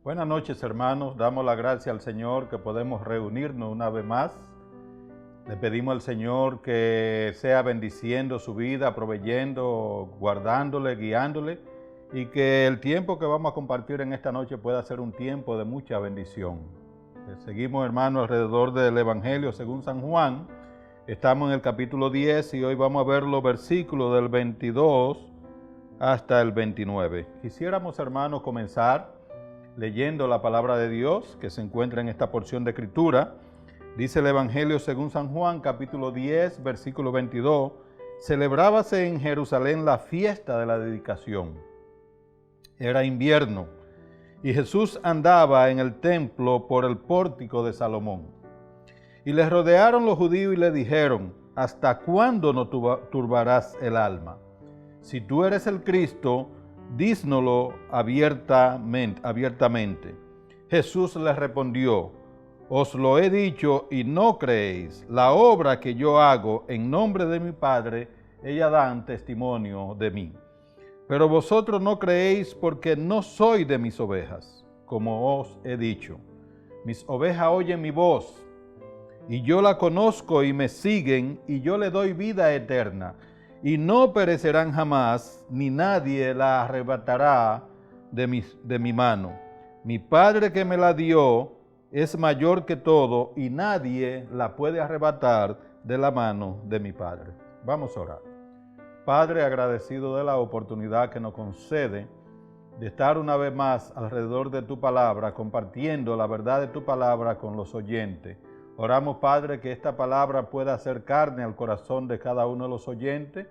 Buenas noches, hermanos. Damos la gracia al Señor que podemos reunirnos una vez más. Le pedimos al Señor que sea bendiciendo su vida, proveyendo, guardándole, guiándole, y que el tiempo que vamos a compartir en esta noche pueda ser un tiempo de mucha bendición. Seguimos, hermanos, alrededor del Evangelio según San Juan. Estamos en el capítulo 10 y hoy vamos a ver los versículos del 22 hasta el 29. Quisiéramos, hermanos, comenzar leyendo la palabra de Dios que se encuentra en esta porción de escritura. Dice el Evangelio según San Juan, capítulo 10, versículo 22, celebrábase en Jerusalén la fiesta de la dedicación. Era invierno y Jesús andaba en el templo por el pórtico de Salomón. Y le rodearon los judíos y le dijeron: ¿hasta cuándo nos turbarás el alma? Si tú eres el Cristo, dísnoslo abiertamente. Jesús les respondió: os lo he dicho y no creéis. La obra que yo hago en nombre de mi Padre, ella dan testimonio de mí. Pero vosotros no creéis porque no sois de mis ovejas, como os he dicho. Mis ovejas oyen mi voz, y yo la conozco y me siguen, y yo le doy vida eterna. Y no perecerán jamás, ni nadie la arrebatará de mi mano. Mi Padre que me la dio es mayor que todo, y nadie la puede arrebatar de la mano de mi Padre. Vamos a orar. Padre, agradecido de la oportunidad que nos concede de estar una vez más alrededor de tu palabra, compartiendo la verdad de tu palabra con los oyentes. Oramos, Padre, que esta palabra pueda hacer carne al corazón de cada uno de los oyentes.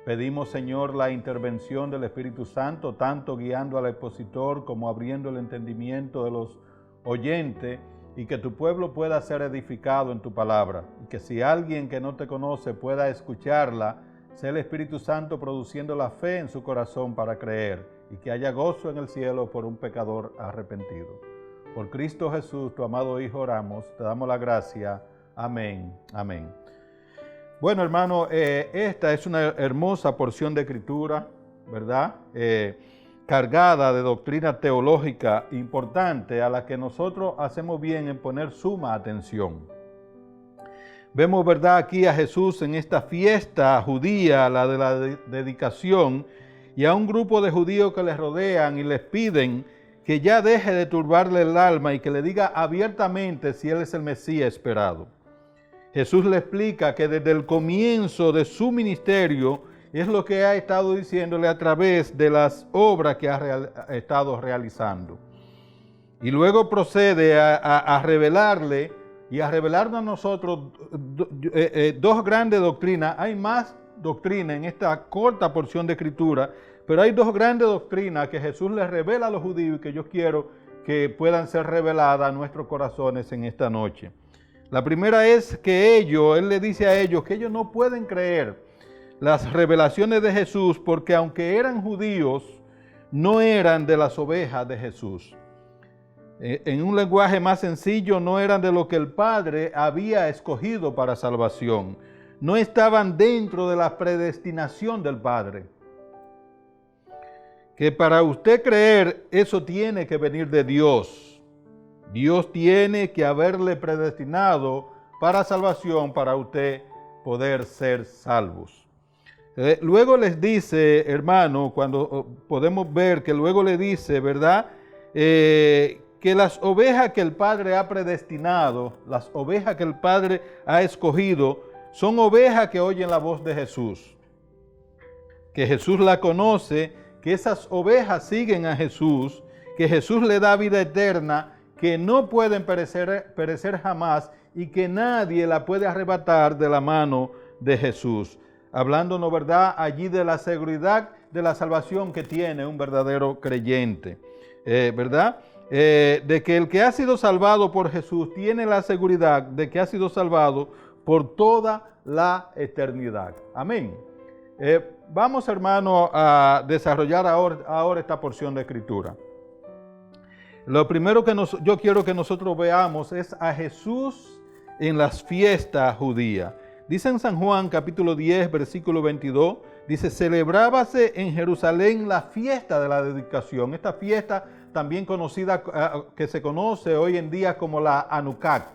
Pedimos, Señor, la intervención del Espíritu Santo, tanto guiando al expositor como abriendo el entendimiento de los oyentes, y que tu pueblo pueda ser edificado en tu palabra. Y que si alguien que no te conoce pueda escucharla, sea el Espíritu Santo produciendo la fe en su corazón para creer, y que haya gozo en el cielo por un pecador arrepentido. Por Cristo Jesús, tu amado Hijo, oramos, te damos la gracia. Amén, amén. Bueno, hermano, esta es una hermosa porción de escritura, ¿verdad? Cargada de doctrina teológica importante a la que nosotros hacemos bien en poner suma atención. Vemos, ¿verdad?, aquí a Jesús en esta fiesta judía, la de la dedicación, y a un grupo de judíos que les rodean y les piden que ya deje de turbarle el alma y que le diga abiertamente si él es el Mesías esperado. Jesús le explica que desde el comienzo de su ministerio es lo que ha estado diciéndole a través de las obras que ha estado realizando. Y luego procede a revelarle y a revelarnos a nosotros dos grandes doctrinas. Hay más doctrina en esta corta porción de escritura, pero hay dos grandes doctrinas que Jesús les revela a los judíos y que yo quiero que puedan ser reveladas a nuestros corazones en esta noche. La primera es que Él le dice a ellos que ellos no pueden creer las revelaciones de Jesús porque aunque eran judíos, no eran de las ovejas de Jesús. En un lenguaje más sencillo, no eran de lo que el Padre había escogido para salvación. No estaban dentro de la predestinación del Padre. Que para usted creer, eso tiene que venir de Dios. Dios tiene que haberle predestinado para salvación, para usted poder ser salvos. Luego les dice, hermano, cuando podemos ver que luego le dice, ¿verdad?, que las ovejas que el Padre ha predestinado, las ovejas que el Padre ha escogido, son ovejas que oyen la voz de Jesús. Que Jesús la conoce, que esas ovejas siguen a Jesús, que Jesús le da vida eterna, que no pueden perecer jamás y que nadie la puede arrebatar de la mano de Jesús. Hablándonos, ¿verdad?, allí de la seguridad de la salvación que tiene un verdadero creyente, ¿verdad? De que el que ha sido salvado por Jesús tiene la seguridad de que ha sido salvado por toda la eternidad. Amén. Vamos, hermano, a desarrollar ahora esta porción de escritura. Lo primero que yo quiero que nosotros veamos es a Jesús en las fiestas judías. Dice en San Juan capítulo 10, versículo 22, Dice, celebrábase en Jerusalén la fiesta de la dedicación. Esta fiesta también conocida, que se conoce hoy en día como la Hanukkah.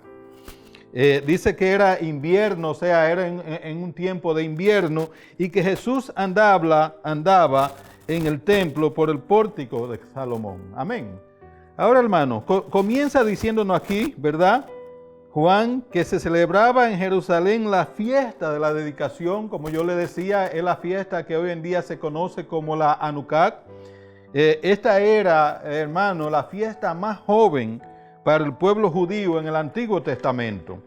Dice que era invierno, o sea, era en un tiempo de invierno, y que Jesús andaba en el templo por el pórtico de Salomón. Amén. Ahora, hermano, comienza diciéndonos aquí, ¿verdad? Juan, que se celebraba en Jerusalén la fiesta de la dedicación, como yo le decía, es la fiesta que hoy en día se conoce como la Hanukkah. Esta era, hermano, la fiesta más joven para el pueblo judío en el Antiguo Testamento.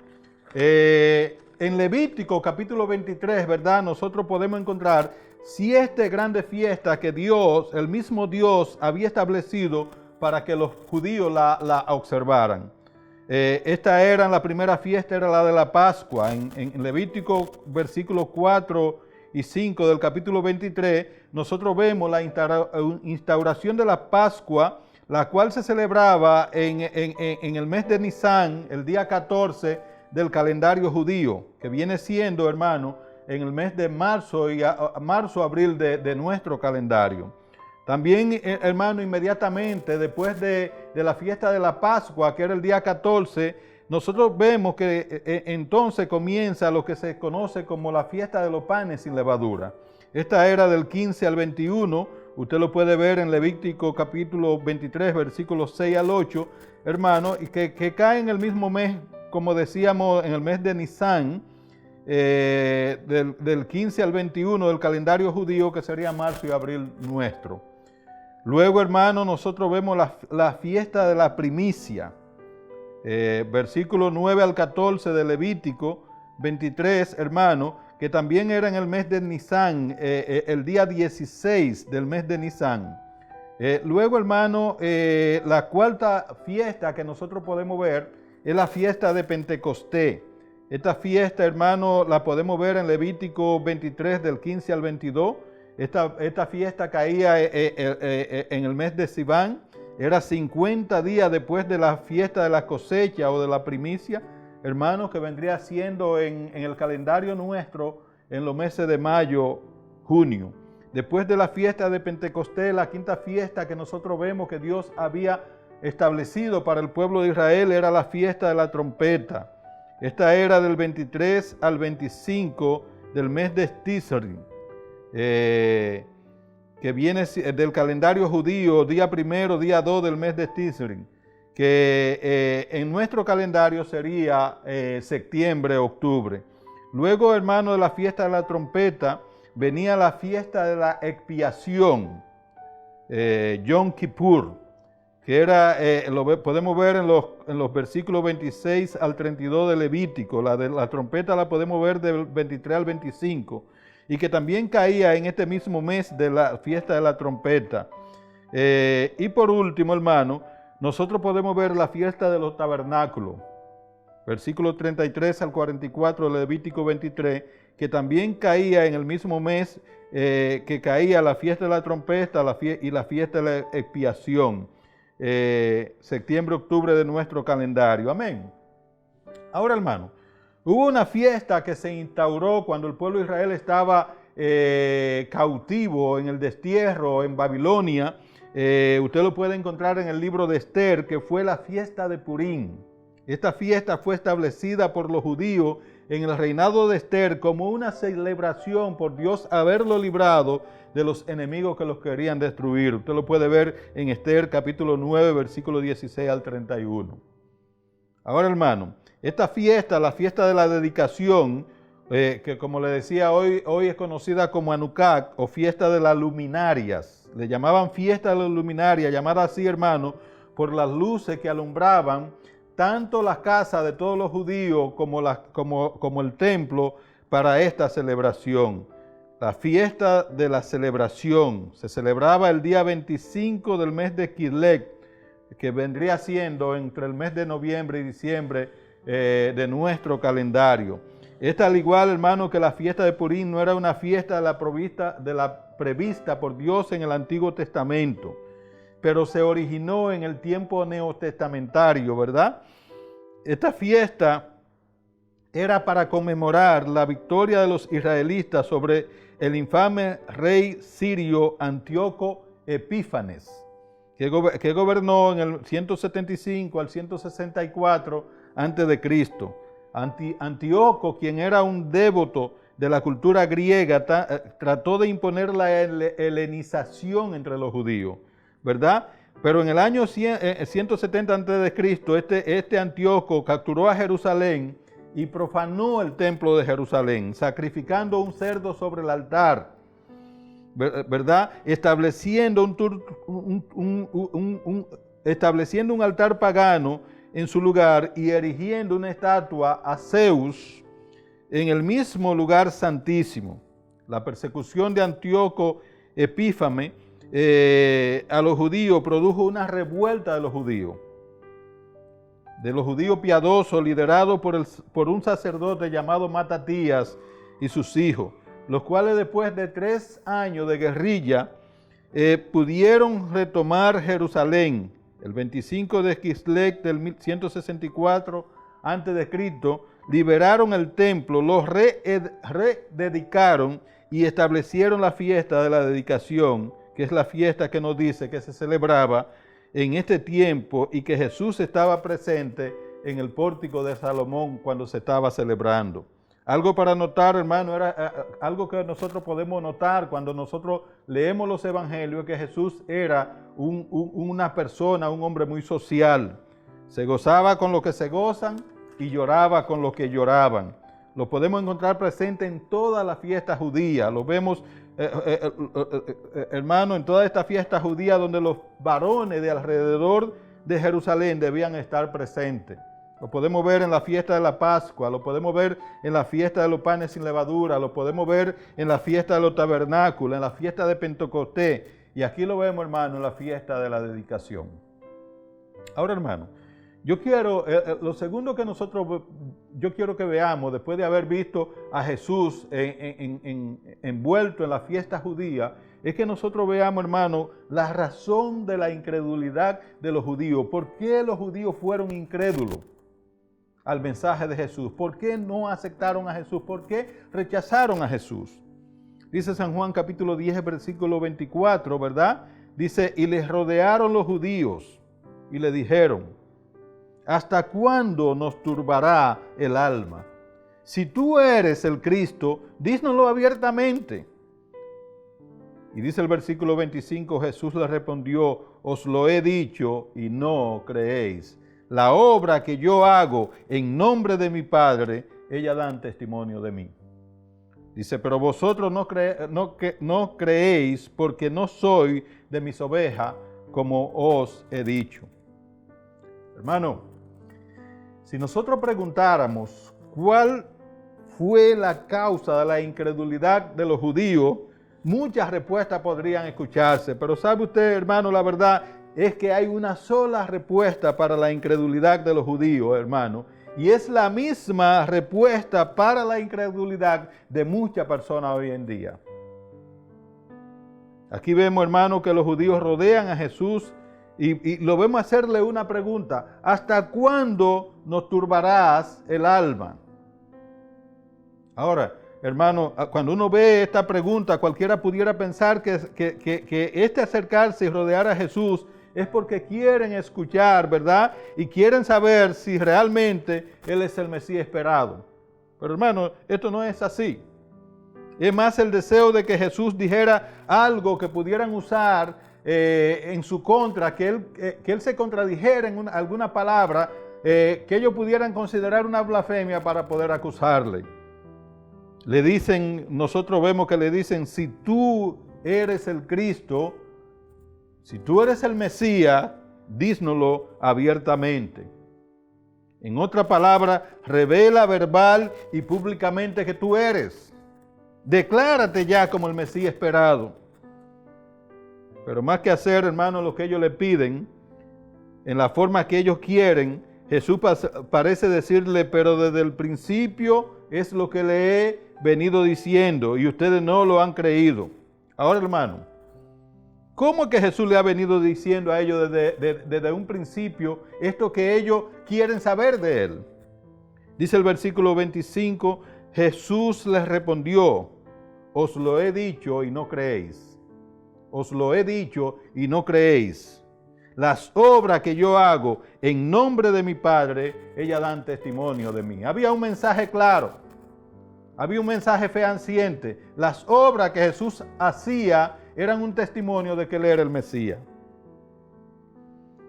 En Levítico capítulo 23, ¿verdad? Nosotros podemos encontrar 7 grandes fiestas que Dios, el mismo Dios, había establecido para que los judíos la observaran. La primera fiesta era la de la Pascua. En Levítico versículos 4 y 5 del capítulo 23, nosotros vemos la instauración de la Pascua, la cual se celebraba en el mes de Nisan, el día 14 del calendario judío, que viene siendo, hermano, en el mes de marzo y marzo-abril de nuestro calendario. También, hermano, inmediatamente después de la fiesta de la Pascua, que era el día 14, nosotros vemos que entonces comienza lo que se conoce como la fiesta de los panes sin levadura. Esta era del 15 al 21, usted lo puede ver en Levítico capítulo 23, versículos 6 al 8, hermano, y que cae en el mismo mes, como decíamos, en el mes de Nisan, del 15 al 21 del calendario judío, que sería marzo y abril nuestro. Luego, hermano, nosotros vemos la fiesta de la primicia, versículo 9 al 14 de Levítico 23, hermano, que también era en el mes de Nisan, el día 16 del mes de Nisan. Luego, hermano, la cuarta fiesta que nosotros podemos ver es la fiesta de Pentecostés. Esta fiesta, hermano, la podemos ver en Levítico 23 del 15 al 22. Esta fiesta caía en el mes de Sivan, era 50 días después de la fiesta de la cosecha o de la primicia, hermanos, que vendría siendo en el calendario nuestro en los meses de mayo, junio. Después de la fiesta de Pentecostés, la quinta fiesta que nosotros vemos que Dios había establecido para el pueblo de Israel era la fiesta de la trompeta. Esta era del 23 al 25 del mes de Tisri. Que viene del calendario judío, día 1, día 2 del mes de Tisri, que en nuestro calendario sería septiembre, octubre. Luego, hermano, de la fiesta de la trompeta, venía la fiesta de la expiación, Yom Kippur, que era, podemos ver en los versículos 26 al 32 de Levítico. La de la trompeta la podemos ver del 23 al 25, y que también caía en este mismo mes de la fiesta de la trompeta. Y por último, hermano, nosotros podemos ver la fiesta de los tabernáculos, versículos 33 al 44 de Levítico 23, que también caía en el mismo mes que caía la fiesta de la trompeta y la fiesta de la expiación, septiembre, octubre de nuestro calendario. Amén. Ahora, hermano, hubo una fiesta que se instauró cuando el pueblo de Israel estaba cautivo en el destierro en Babilonia. Usted lo puede encontrar en el libro de Esther, que fue la fiesta de Purim. Esta fiesta fue establecida por los judíos en el reinado de Esther como una celebración por Dios haberlo librado de los enemigos que los querían destruir. Usted lo puede ver en Esther capítulo 9, versículo 16 al 31. Ahora, hermano, esta fiesta, la fiesta de la dedicación, que como le decía, hoy es conocida como Hanukkah o fiesta de las luminarias. Le llamaban fiesta de las luminarias, llamada así, hermano, por las luces que alumbraban tanto las casas de todos los judíos como el templo para esta celebración. La fiesta de la celebración se celebraba el día 25 del mes de Kislev, que vendría siendo entre el mes de noviembre y diciembre de nuestro calendario. Esta, al igual, hermano, que la fiesta de Purim, no era una fiesta prevista por Dios en el Antiguo Testamento, pero se originó en el tiempo neotestamentario, ¿verdad? Esta fiesta era para conmemorar la victoria de los israelitas sobre el infame rey sirio Antíoco Epífanes, que gobernó en el 175 al 164 a.C. Antíoco, quien era un devoto de la cultura griega, trató de imponer la helenización entre los judíos, ¿verdad? Pero en el año 170 a.C., este Antíoco capturó a Jerusalén y profanó el templo de Jerusalén, sacrificando un cerdo sobre el altar, ¿verdad? Estableciendo un altar pagano en su lugar y erigiendo una estatua a Zeus en el mismo lugar santísimo. La persecución de Antíoco Epífanes a los judíos produjo una revuelta de los judíos piadosos, liderado por un sacerdote llamado Matatías y sus hijos, los cuales después de 3 años de guerrilla pudieron retomar Jerusalén. El 25 de Kislev del 164 a.C., liberaron el templo, lo rededicaron y establecieron la fiesta de la dedicación, que es la fiesta que nos dice que se celebraba en este tiempo y que Jesús estaba presente en el pórtico de Salomón cuando se estaba celebrando. Algo para notar, hermano, algo que nosotros podemos notar cuando nosotros leemos los evangelios, que Jesús era una persona, un hombre muy social. Se gozaba con los que se gozan y lloraba con los que lloraban. Lo podemos encontrar presente en toda la fiesta judía. Lo vemos, hermano, en toda esta fiesta judía donde los varones de alrededor de Jerusalén debían estar presentes. Lo podemos ver en la fiesta de la Pascua, lo podemos ver en la fiesta de los panes sin levadura, lo podemos ver en la fiesta de los tabernáculos, en la fiesta de Pentecostés, y aquí lo vemos, hermano, en la fiesta de la dedicación. Ahora, hermano, yo quiero, lo segundo que yo quiero que veamos, después de haber visto a Jesús envuelto en la fiesta judía, es que nosotros veamos, hermano, la razón de la incredulidad de los judíos. ¿Por qué los judíos fueron incrédulos al mensaje de Jesús? ¿Por qué no aceptaron a Jesús? ¿Por qué rechazaron a Jesús? Dice San Juan capítulo 10, versículo 24, ¿verdad? Dice, y les rodearon los judíos y le dijeron, ¿hasta cuándo nos turbará el alma? Si tú eres el Cristo, dísnoslo abiertamente. Y dice el versículo 25, Jesús le respondió, os lo he dicho y no creéis. La obra que yo hago en nombre de mi Padre, ella dan testimonio de mí. Dice, pero vosotros no creéis porque no soy de mis ovejas, como os he dicho. Hermano, si nosotros preguntáramos cuál fue la causa de la incredulidad de los judíos, muchas respuestas podrían escucharse. Pero ¿sabe usted, hermano? La verdad es que hay una sola respuesta para la incredulidad de los judíos, hermano. Y es la misma respuesta para la incredulidad de muchas personas hoy en día. Aquí vemos, hermano, que los judíos rodean a Jesús y lo vemos hacerle una pregunta. ¿Hasta cuándo nos turbarás el alma? Ahora, hermano, cuando uno ve esta pregunta, cualquiera pudiera pensar que este acercarse y rodear a Jesús es porque quieren escuchar, ¿verdad? Y quieren saber si realmente Él es el Mesías esperado. Pero, hermano, esto no es así. Es más el deseo de que Jesús dijera algo que pudieran usar en su contra, que él se contradijera en alguna palabra, que ellos pudieran considerar una blasfemia para poder acusarle. Le dicen, nosotros vemos que le dicen, si tú eres el Cristo, si tú eres el Mesías, dísnoslo abiertamente. En otra palabra, revela verbal y públicamente que tú eres. Declárate ya como el Mesías esperado. Pero más que hacer, hermano, lo que ellos le piden, en la forma que ellos quieren, Jesús parece decirle, pero desde el principio es lo que le he venido diciendo y ustedes no lo han creído. Ahora, hermano, ¿cómo es que Jesús le ha venido diciendo a ellos desde un principio esto que ellos quieren saber de Él? Dice el versículo 25, Jesús les respondió, os lo he dicho y no creéis. Os lo he dicho y no creéis. Las obras que yo hago en nombre de mi Padre, ellas dan testimonio de mí. Había un mensaje claro. Había un mensaje fehaciente. Las obras que Jesús hacía eran un testimonio de que Él era el Mesías.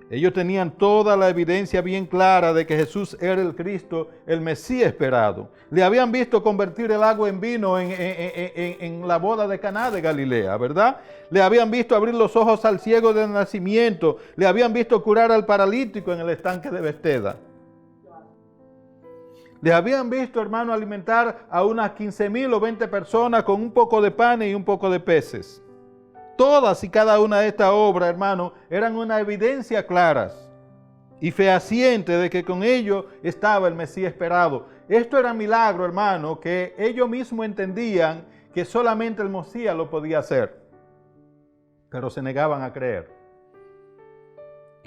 Ellos tenían toda la evidencia bien clara de que Jesús era el Cristo, el Mesías esperado. Le habían visto convertir el agua en vino en la boda de Caná de Galilea, ¿verdad? Le habían visto abrir los ojos al ciego de nacimiento. Le habían visto curar al paralítico en el estanque de Betesda. Le habían visto, hermano, alimentar a unas 15,000 o 20 personas con un poco de pan y un poco de peces. Todas y cada una de estas obras, hermano, eran una evidencia claras y fehaciente de que con ello estaba el Mesías esperado. Esto era milagro, hermano, que ellos mismos entendían que solamente el Mesías lo podía hacer, pero se negaban a creer.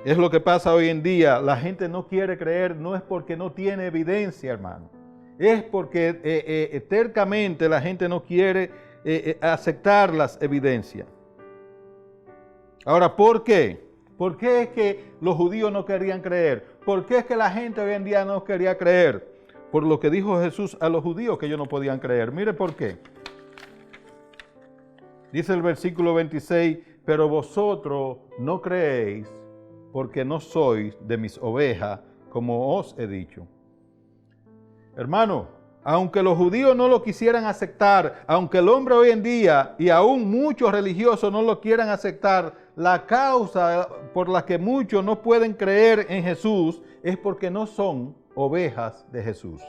Es lo que pasa hoy en día. La gente no quiere creer, no es porque no tiene evidencia, hermano. Es porque tercamente la gente no quiere aceptar las evidencias. Ahora, ¿por qué? ¿Por qué es que los judíos no querían creer? ¿Por qué es que la gente hoy en día no quería creer? Por lo que dijo Jesús a los judíos que ellos no podían creer. Mire por qué. Dice el versículo 26, pero vosotros no creéis porque no sois de mis ovejas, como os he dicho. Hermano, aunque los judíos no lo quisieran aceptar, aunque el hombre hoy en día y aún muchos religiosos no lo quieran aceptar, la causa por la que muchos no pueden creer en Jesús es porque no son ovejas de Jesús.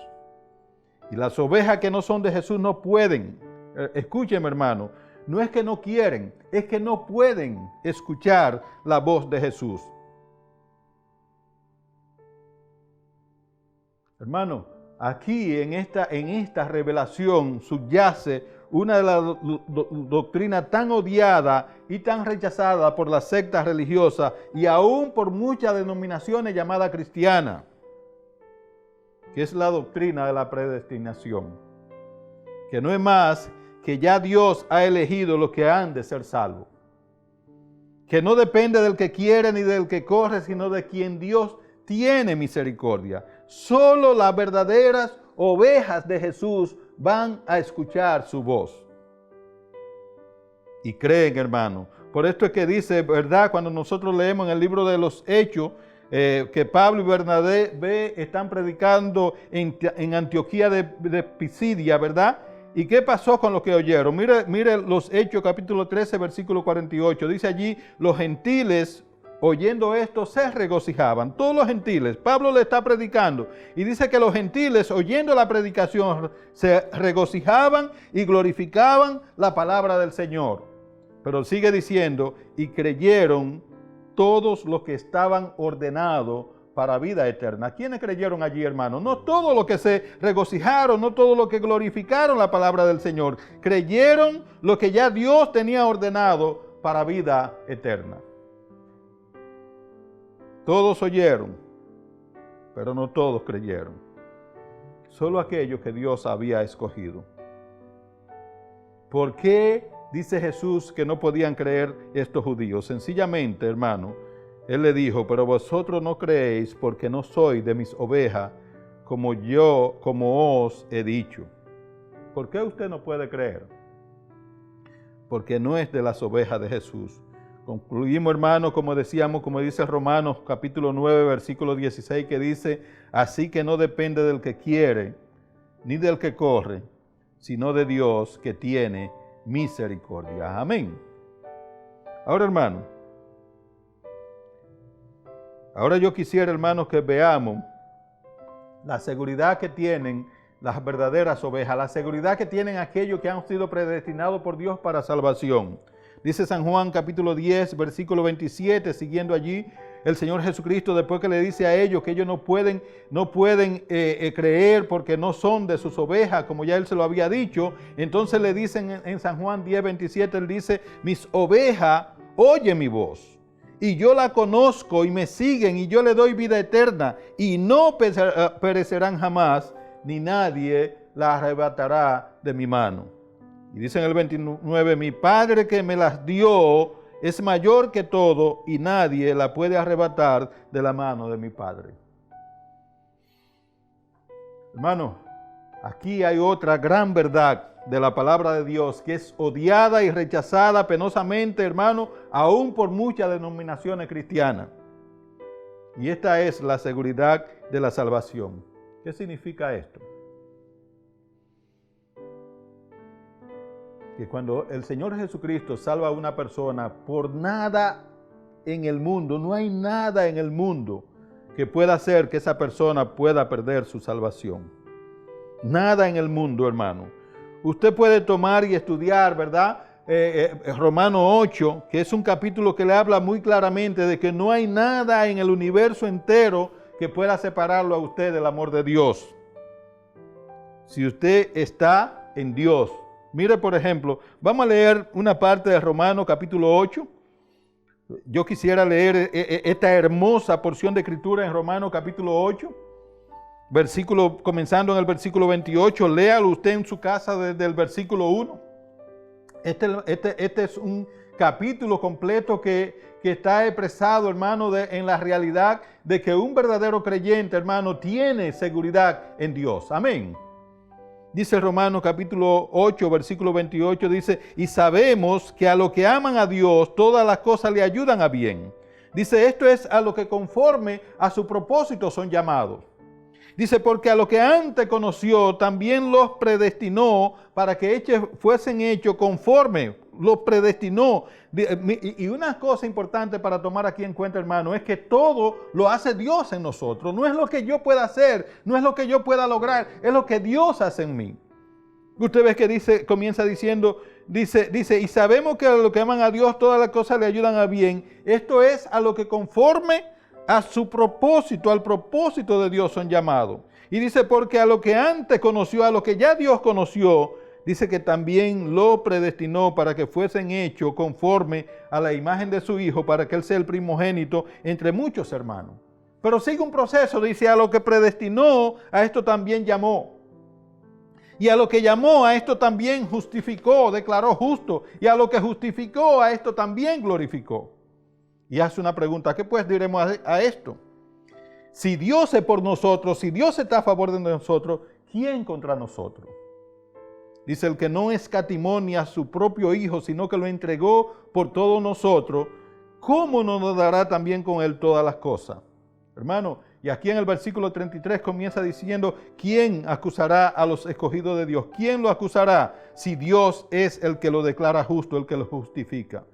Y las ovejas que no son de Jesús no pueden, escúcheme hermano, no es que no quieren, es que no pueden escuchar la voz de Jesús. Hermano, aquí en esta revelación subyace una de las doctrinas tan odiada y tan rechazada por las sectas religiosas y aún por muchas denominaciones llamadas cristianas, que es la doctrina de la predestinación, que no es más que ya Dios ha elegido los que han de ser salvos, que no depende del que quiere ni del que corre, sino de quien Dios tiene misericordia. Solo las verdaderas ovejas de Jesús van a escuchar su voz. Y creen, hermano. Por esto es que dice, ¿verdad? Cuando nosotros leemos en el libro de los Hechos, que Pablo y Bernabé están predicando en Antioquía de Pisidia, ¿verdad? ¿Y qué pasó con lo que oyeron? Mire los Hechos capítulo 13, versículo 48. Dice allí, los gentiles oyendo esto se regocijaban. Todos los gentiles, Pablo le está predicando y dice que los gentiles oyendo la predicación se regocijaban y glorificaban la palabra del Señor. Pero sigue diciendo, y creyeron todos los que estaban ordenados para vida eterna. ¿Quiénes creyeron allí, hermano? No todos los que se regocijaron, no todos los que glorificaron la palabra del Señor. Creyeron lo que ya Dios tenía ordenado para vida eterna. Todos oyeron, pero no todos creyeron. Solo aquellos que Dios había escogido. ¿Por qué dice Jesús que no podían creer estos judíos? Sencillamente, hermano, Él le dijo, pero vosotros no creéis porque no sois de mis ovejas, como os he dicho. ¿Por qué usted no puede creer? Porque no es de las ovejas de Jesús. Concluimos, hermano, como decíamos, como dice Romanos capítulo 9, versículo 16, que dice, así que no depende del que quiere, ni del que corre, sino de Dios que tiene misericordia. Amén. Ahora, hermano, ahora yo quisiera, hermanos, que veamos la seguridad que tienen las verdaderas ovejas, la seguridad que tienen aquellos que han sido predestinados por Dios para salvación. Dice San Juan capítulo 10, versículo 27, siguiendo allí, el Señor Jesucristo, después que le dice a ellos que ellos no pueden creer porque no son de sus ovejas, como ya Él se lo había dicho, entonces le dicen en San Juan 10, 27, Él dice, mis ovejas oyen mi voz, y yo la conozco y me siguen, y yo le doy vida eterna, y no perecerán jamás, ni nadie la arrebatará de mi mano. Y dice en el 29, mi Padre que me las dio es mayor que todo y nadie la puede arrebatar de la mano de mi Padre. Hermano, aquí hay otra gran verdad de la palabra de Dios que es odiada y rechazada penosamente, hermano, aún por muchas denominaciones cristianas. Y esta es la seguridad de la salvación. ¿Qué significa esto? Que cuando el Señor Jesucristo salva a una persona, por nada en el mundo, no hay nada en el mundo que pueda hacer que esa persona pueda perder su salvación. Nada en el mundo, hermano. Usted puede tomar y estudiar, ¿verdad? Romanos 8, que es un capítulo que le habla muy claramente de que no hay nada en el universo entero que pueda separarlo a usted del amor de Dios. Si usted está en Dios. Mire, por ejemplo, vamos a leer una parte de Romanos capítulo 8. Yo quisiera leer esta hermosa porción de escritura en Romanos capítulo 8, comenzando en el versículo 28. Léalo usted en su casa desde el versículo 1. Este es un capítulo completo que está expresado, hermano, en la realidad de que un verdadero creyente, hermano, tiene seguridad en Dios. Amén. Dice Romanos capítulo 8, versículo 28, dice, y sabemos que a los que aman a Dios, todas las cosas le ayudan a bien. Dice, esto es a lo que conforme a su propósito son llamados. Dice, porque a los que antes conoció, también los predestinó para que fuesen hechos conforme, los predestinó. Y una cosa importante para tomar aquí en cuenta, hermano, es que todo lo hace Dios en nosotros. No es lo que yo pueda hacer, no es lo que yo pueda lograr, es lo que Dios hace en mí. Usted ve que comienza diciendo, dice, y sabemos que a los que aman a Dios, todas las cosas le ayudan a bien. Esto es a lo que conforme a su propósito, al propósito de Dios son llamados. Y dice, porque a lo que antes conoció, a lo que ya Dios conoció, dice que también lo predestinó para que fuesen hechos conforme a la imagen de su Hijo, para que Él sea el primogénito entre muchos hermanos. Pero sigue un proceso, dice, a lo que predestinó, a esto también llamó. Y a lo que llamó, a esto también justificó, declaró justo. Y a lo que justificó, a esto también glorificó. Y hace una pregunta, ¿qué pues diremos a esto? Si Dios es por nosotros, si Dios está a favor de nosotros, ¿quién contra nosotros? Dice, el que no escatimó ni a su propio Hijo, sino que lo entregó por todos nosotros, ¿cómo no nos dará también con Él todas las cosas? Hermano, y aquí en el versículo 33 comienza diciendo, ¿quién acusará a los escogidos de Dios? ¿Quién lo acusará si Dios es el que lo declara justo, el que lo justifica?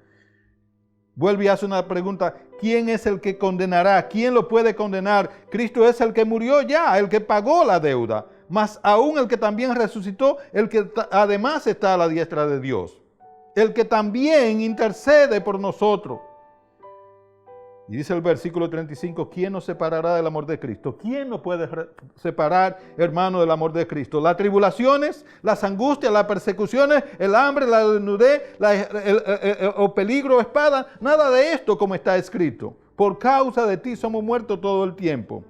Vuelve y hace una pregunta, ¿quién es el que condenará? ¿Quién lo puede condenar? Cristo es el que murió ya, el que pagó la deuda, más aún el que también resucitó, el que además está a la diestra de Dios, el que también intercede por nosotros. Y dice el versículo 35, ¿quién nos separará del amor de Cristo? ¿Quién nos puede separar, hermano, del amor de Cristo? Las tribulaciones, las angustias, las persecuciones, el hambre, la desnudez, o peligro, espada, nada de esto como está escrito. Por causa de ti somos muertos todo el tiempo.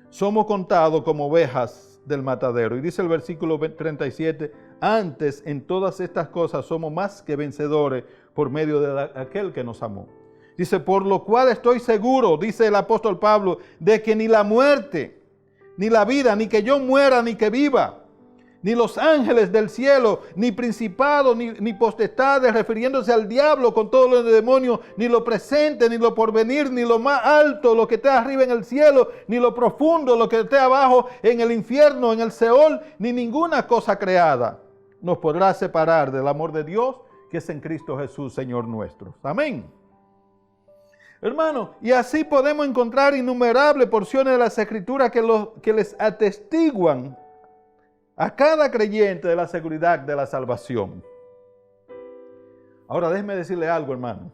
Somos contados como ovejas del matadero. Y dice el versículo 37, antes en todas estas cosas somos más que vencedores por medio de aquel que nos amó. Dice, por lo cual estoy seguro, dice el apóstol Pablo, de que ni la muerte, ni la vida, ni que yo muera, ni que viva, ni los ángeles del cielo, ni principados, ni potestades, refiriéndose al diablo con todos los demonios, ni lo presente, ni lo porvenir, ni lo más alto, lo que esté arriba en el cielo, ni lo profundo, lo que esté abajo en el infierno, en el Seol, ni ninguna cosa creada nos podrá separar del amor de Dios que es en Cristo Jesús, Señor nuestro. Amén. Hermano, y así podemos encontrar innumerables porciones de las Escrituras que les atestiguan a cada creyente de la seguridad de la salvación. Ahora déjeme decirle algo, hermano.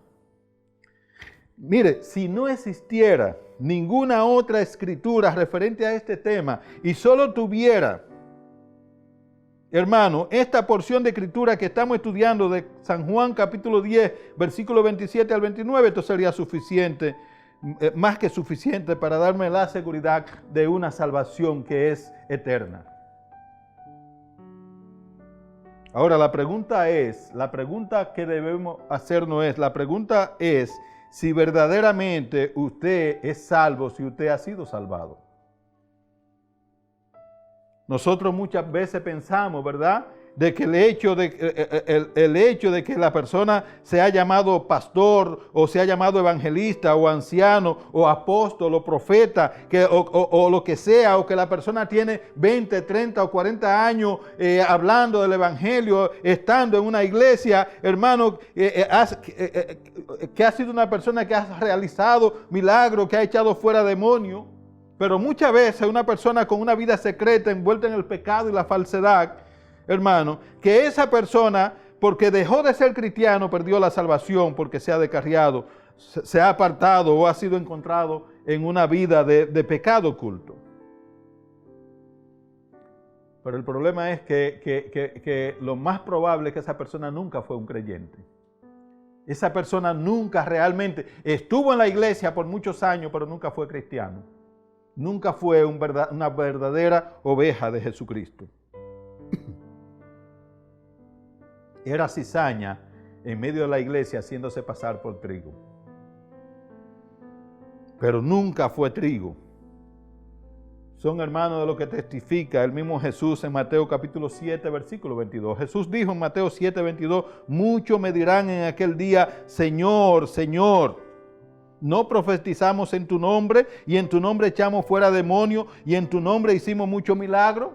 Mire, si no existiera ninguna otra escritura referente a este tema y solo tuviera, hermano, esta porción de escritura que estamos estudiando de San Juan capítulo 10, versículo 27 al 29, esto sería suficiente más que suficiente para darme la seguridad de una salvación que es eterna. Ahora la pregunta que debemos hacernos es si verdaderamente usted es salvo, si usted ha sido salvado. Nosotros muchas veces pensamos, ¿verdad?, de que el hecho de que la persona sea llamado pastor o sea llamado evangelista o anciano o apóstol o profeta o lo que sea, o que la persona tiene 20, 30 o 40 años hablando del evangelio, estando en una iglesia, hermano, que ha sido una persona que ha realizado milagros, que ha echado fuera demonios. Pero muchas veces una persona con una vida secreta envuelta en el pecado y la falsedad, hermano, que esa persona, porque dejó de ser cristiano, perdió la salvación porque se ha descarriado, se ha apartado o ha sido encontrado en una vida de pecado oculto. Pero el problema es que lo más probable es que esa persona nunca fue un creyente. Esa persona nunca realmente estuvo en la iglesia por muchos años, pero nunca fue cristiano. Nunca fue una verdadera oveja de Jesucristo. Era cizaña en medio de la iglesia haciéndose pasar por trigo. Pero nunca fue trigo. Son hermanos de lo que testifica el mismo Jesús en Mateo capítulo 7, versículo 22. Jesús dijo en Mateo 7, 22, muchos me dirán en aquel día, Señor, Señor, ¿no profetizamos en tu nombre y en tu nombre echamos fuera demonios y en tu nombre hicimos muchos milagros?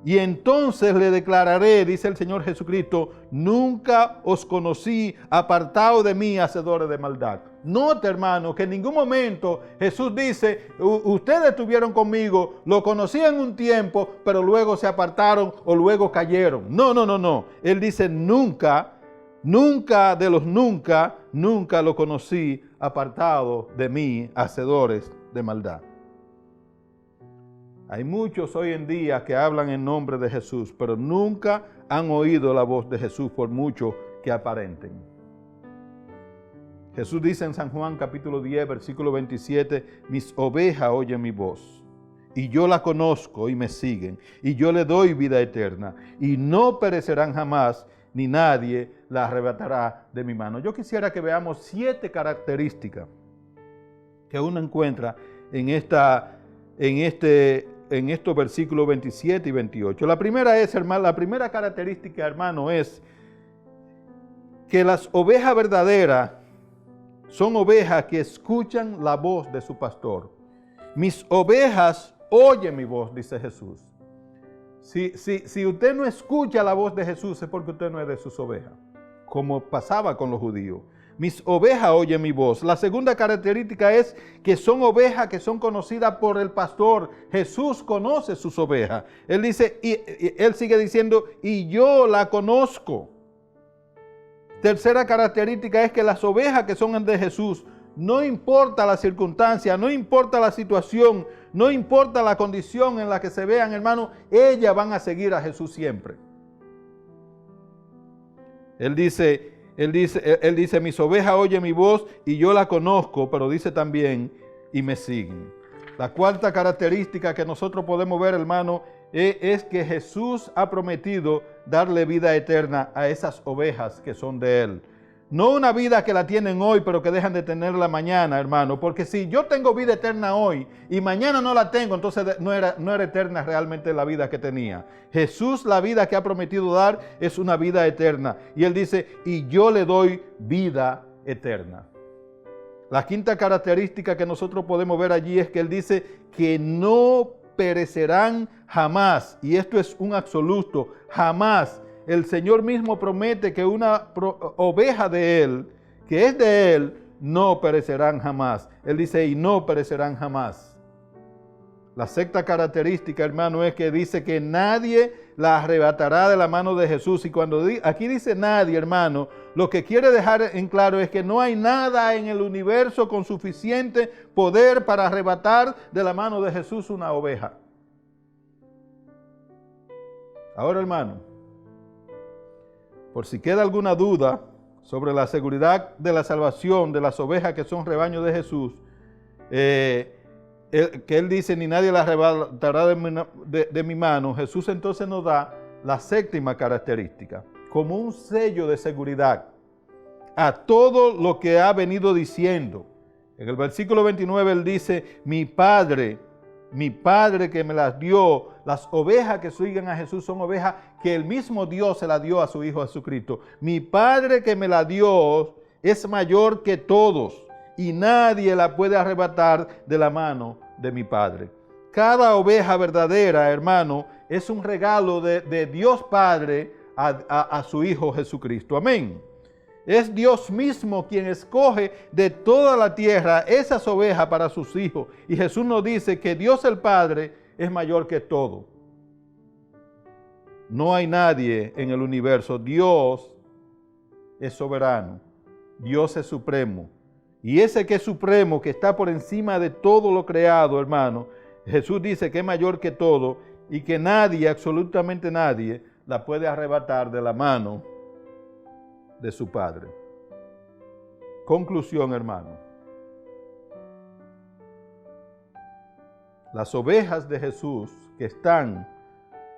Y entonces le declararé, dice el Señor Jesucristo, nunca os conocí, apartados de mí, hacedores de maldad. Note, hermano, que en ningún momento Jesús dice, ustedes estuvieron conmigo, lo conocían un tiempo, pero luego se apartaron o luego cayeron. No. Él dice, nunca lo conocí, apartado de mí, hacedores de maldad. Hay muchos hoy en día que hablan en nombre de Jesús, pero nunca han oído la voz de Jesús por mucho que aparenten. Jesús dice en San Juan capítulo 10, versículo 27, mis ovejas oyen mi voz, y yo la conozco y me siguen, y yo le doy vida eterna, y no perecerán jamás, ni nadie la arrebatará de mi mano. Yo quisiera que veamos 7 características que uno encuentra en estos versículos 27 y 28. La primera característica, hermano, es que las ovejas verdaderas son ovejas que escuchan la voz de su pastor. Mis ovejas oyen mi voz, dice Jesús. Si usted no escucha la voz de Jesús es porque usted no es de sus ovejas, como pasaba con los judíos. Mis ovejas oyen mi voz. La segunda característica es que son ovejas que son conocidas por el pastor. Jesús conoce sus ovejas. Él dice, y él sigue diciendo, y yo la conozco. Tercera característica es que las ovejas que son de Jesús, no importa la circunstancia, no importa la situación, no importa la condición en la que se vean, hermano, ellas van a seguir a Jesús siempre. Él dice, mis ovejas oyen mi voz y yo la conozco, pero dice también, y me siguen. La cuarta característica que nosotros podemos ver, hermano, es que Jesús ha prometido darle vida eterna a esas ovejas que son de Él. No una vida que la tienen hoy, pero que dejan de tenerla mañana, hermano. Porque si yo tengo vida eterna hoy y mañana no la tengo, entonces no era eterna realmente la vida que tenía. Jesús, la vida que ha prometido dar, es una vida eterna. Y Él dice, y yo le doy vida eterna. La quinta característica que nosotros podemos ver allí es que Él dice que no perecerán jamás. Y esto es un absoluto, jamás. El Señor mismo promete que una oveja de Él, que es de Él, no perecerán jamás. Él dice, y no perecerán jamás. La sexta característica, hermano, es que dice que nadie la arrebatará de la mano de Jesús. Y cuando aquí dice nadie, hermano, lo que quiere dejar en claro es que no hay nada en el universo con suficiente poder para arrebatar de la mano de Jesús una oveja. Ahora, hermano, por si queda alguna duda sobre la seguridad de la salvación de las ovejas que son rebaños de Jesús, que Él dice, ni nadie las arrebatará de mi mano, Jesús entonces nos da la séptima característica, como un sello de seguridad a todo lo que ha venido diciendo. En el versículo 29 Él dice, mi Padre que me las dio. Las ovejas que siguen a Jesús son ovejas que el mismo Dios se las dio a su Hijo Jesucristo. Mi Padre que me la dio es mayor que todos y nadie la puede arrebatar de la mano de mi Padre. Cada oveja verdadera, hermano, es un regalo de Dios Padre a su Hijo Jesucristo. Amén. Es Dios mismo quien escoge de toda la tierra esas ovejas para sus hijos. Y Jesús nos dice que Dios el Padre es mayor que todo. No hay nadie en el universo. Dios es soberano. Dios es supremo. Y ese que es supremo, que está por encima de todo lo creado, hermano, Jesús dice que es mayor que todo y que nadie, absolutamente nadie, la puede arrebatar de la mano de su Padre. Conclusión, hermano. Las ovejas de Jesús que están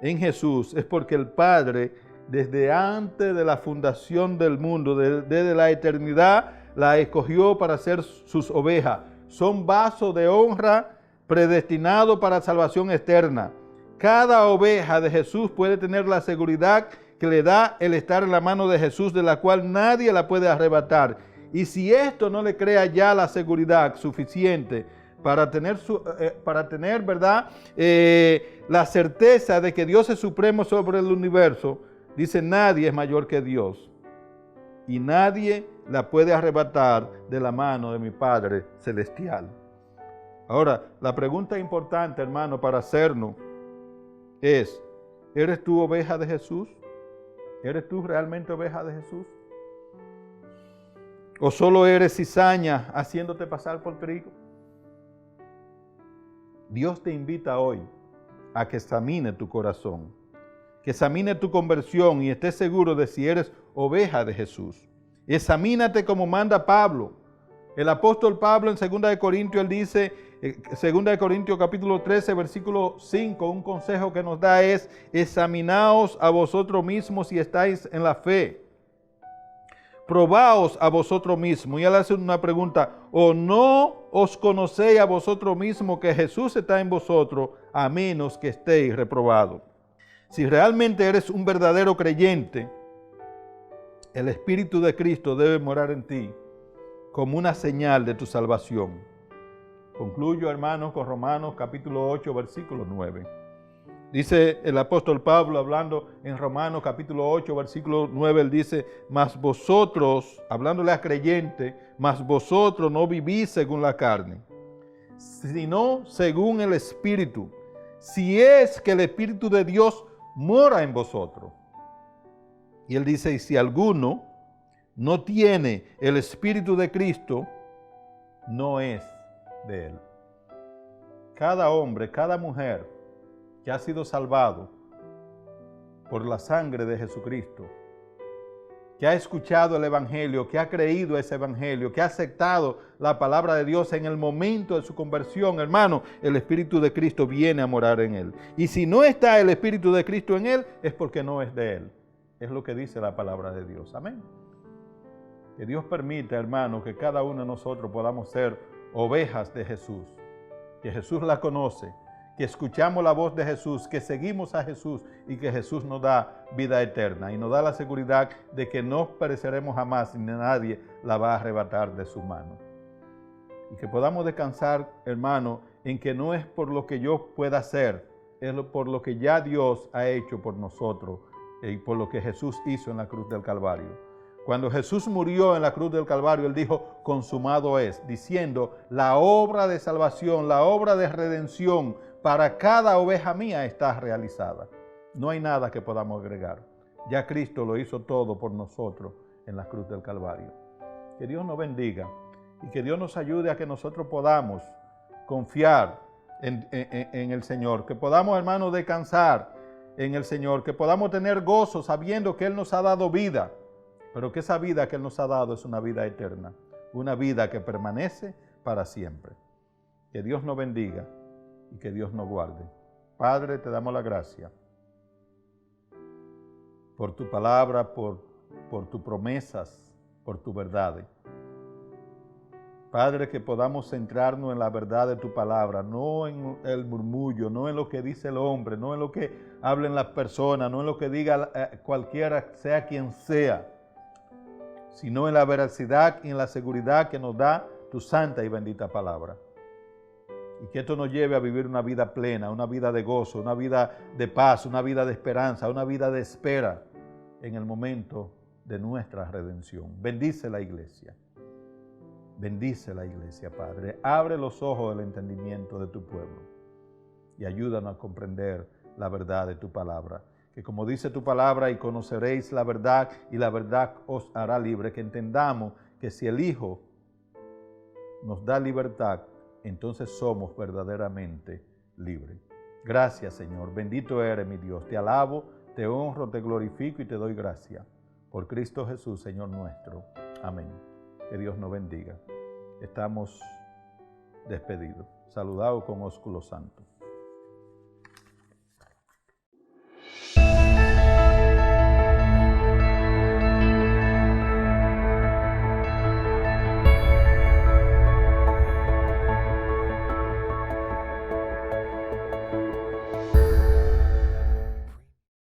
en Jesús es porque el Padre, desde antes de la fundación del mundo, desde la eternidad, la escogió para ser sus ovejas. Son vasos de honra predestinados para salvación eterna. Cada oveja de Jesús puede tener la seguridad que le da el estar en la mano de Jesús, de la cual nadie la puede arrebatar. Y si esto no le crea ya la seguridad suficiente para tener, ¿verdad? La certeza de que Dios es supremo sobre el universo, dice, nadie es mayor que Dios. Y nadie la puede arrebatar de la mano de mi Padre Celestial. Ahora, la pregunta importante, hermano, para hacernos es, ¿eres tú oveja de Jesús? ¿Eres tú realmente oveja de Jesús? ¿O solo eres cizaña haciéndote pasar por trigo? Dios te invita hoy a que examine tu corazón, que examine tu conversión y estés seguro de si eres oveja de Jesús. Examínate como manda Pablo. El apóstol Pablo en 2 Corintios, él dice, 2 Corintios capítulo 13, versículo 5, un consejo que nos da es, examinaos a vosotros mismos si estáis en la fe. Probaos a vosotros mismos. Y él hace una pregunta, ¿o no os conocéis a vosotros mismos que Jesús está en vosotros, a menos que estéis reprobados? Si realmente eres un verdadero creyente, el Espíritu de Cristo debe morar en ti como una señal de tu salvación. Concluyo, hermanos, con Romanos capítulo 8, versículo 9. Dice el apóstol Pablo, hablando en Romanos capítulo 8, versículo 9, él dice, mas vosotros, hablándole a creyente, mas vosotros no vivís según la carne, sino según el Espíritu, si es que el Espíritu de Dios mora en vosotros. Y él dice, y si alguno no tiene el Espíritu de Cristo, no es de él. Cada hombre, cada mujer que ha sido salvado por la sangre de Jesucristo, que ha escuchado el Evangelio, que ha creído ese Evangelio, que ha aceptado la palabra de Dios en el momento de su conversión, hermano, el Espíritu de Cristo viene a morar en él. Y si no está el Espíritu de Cristo en él, es porque no es de él. Es lo que dice la palabra de Dios. Amén. Que Dios permita, hermano, que cada uno de nosotros podamos ser ovejas de Jesús. Que Jesús la conoce, que escuchamos la voz de Jesús, que seguimos a Jesús y que Jesús nos da vida eterna y nos da la seguridad de que no pereceremos jamás y nadie la va a arrebatar de su mano. Y que podamos descansar, hermano, en que no es por lo que yo pueda hacer, es por lo que ya Dios ha hecho por nosotros y por lo que Jesús hizo en la cruz del Calvario. Cuando Jesús murió en la cruz del Calvario, Él dijo, consumado es, diciendo, la obra de salvación, la obra de redención para cada oveja mía está realizada. No hay nada que podamos agregar. Ya Cristo lo hizo todo por nosotros en la cruz del Calvario. Que Dios nos bendiga y que Dios nos ayude a que nosotros podamos confiar en el Señor, que podamos, hermanos, descansar en el Señor, que podamos tener gozo sabiendo que Él nos ha dado vida pero que esa vida que Él nos ha dado es una vida eterna, una vida que permanece para siempre. Que Dios nos bendiga y que Dios nos guarde. Padre, te damos la gracia por tu palabra, por tus promesas, por tu verdad. Padre, que podamos centrarnos en la verdad de tu palabra, no en el murmullo, no en lo que dice el hombre, no en lo que hablen las personas, no en lo que diga cualquiera, sea quien sea, sino en la veracidad y en la seguridad que nos da tu santa y bendita palabra. Y que esto nos lleve a vivir una vida plena, una vida de gozo, una vida de paz, una vida de esperanza, una vida de espera en el momento de nuestra redención. Bendice la iglesia. Bendice la iglesia, Padre. Abre los ojos del entendimiento de tu pueblo y ayúdanos a comprender la verdad de tu palabra. Que como dice tu palabra, y conoceréis la verdad y la verdad os hará libre. Que entendamos que si el Hijo nos da libertad, entonces somos verdaderamente libres. Gracias, Señor. Bendito eres, mi Dios. Te alabo, te honro, te glorifico y te doy gracias. Por Cristo Jesús, Señor nuestro. Amén. Que Dios nos bendiga. Estamos despedidos. Saludados con ósculo santo.